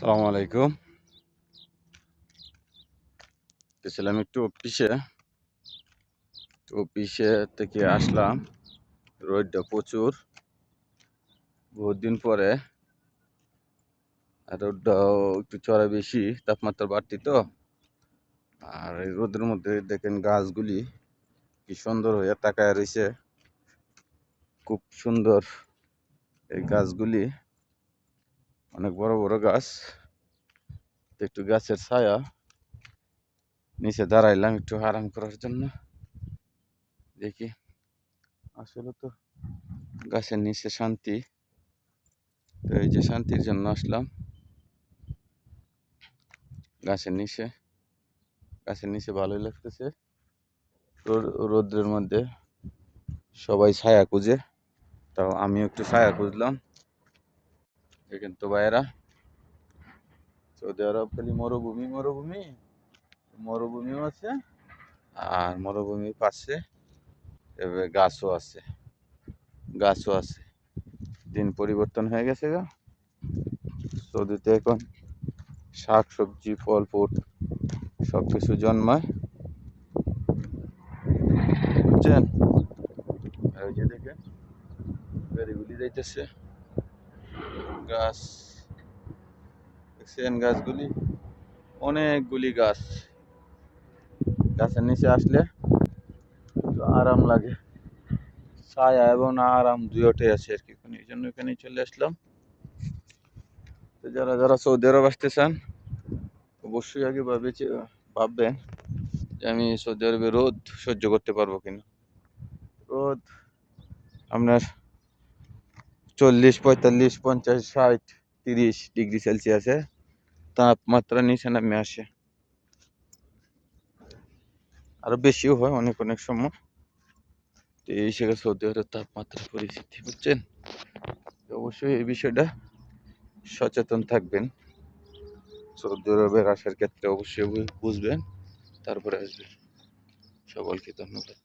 সালামু আলাইকুম। গেছিলাম একটু অফিসে থেকে আসলাম। রোদটা প্রচুর, বহুত দিন পরে। আর রোদটাও একটু চড়া বেশি, তাপমাত্রা বাড়তি তো। আর এই রোদের মধ্যে দেখেন গাছগুলি কি সুন্দর হয়ে তাকায় রয়েছে, খুব সুন্দর। এই গাছগুলি অনেক বড় বড় গাছ। একটু গাছের ছায়া নিচে দাঁড়াইলাম একটু আরাম করার জন্য। দেখি আসলে তো গাছের নিচে শান্তি, তো এই যে শান্তির জন্য আসলাম গাছের নিচে। গাছের নিচে ভালোই লাগতেছে। রোদ্রের মধ্যে সবাই ছায়া খুঁজে, তাও আমিও একটু ছায়া খুঁজলাম। দেখেন তো ভাইয়েরা, সৌদি আরব খালি মরুভূমি মরুভূমি, মরুভূমিও আছে আর মরুভূমির পাশে এভাবে গাছও আছে। দিন পরিবর্তন হয়ে গেছে গা। সৌদিতে এখন শাক সবজি ফল ফুল সব কিছু জন্মায়, বুঝছেন। আর ওই যে দেখেন গাড়িগুলি যাইতেছে, গাছ দেখছেন, গাছগুলি অনেকগুলি গাছ। গাছের নিচে আসলে একটু আরাম লাগে, ছায়া এবং আরাম দুইটাই আছে আর কি। এই জন্য এখানে চলে আসলাম। তো যারা যারা সৌদি আরব আসতে চান অবশ্যই আগে ভাববেন যে আমি সৌদি আরবে রোদ সহ্য করতে পারবো কিনা। রোদ আপনার 40 45 50 60 30 ডিগ্রি সেলসিয়াসে তাপমাত্রা নিচে নামে আসে, আরো বেশিও হয় অনেক অনেক সময়। তো এই হিসেবে সৌদি আরবের তাপমাত্রার পরিস্থিতি, বুঝছেন। অবশ্যই এই বিষয়টা সচেতন থাকবেন। সৌদি আরবের আসার ক্ষেত্রে অবশ্যই বুঝবেন, তারপরে আসবেন। সকলকে ধন্যবাদ।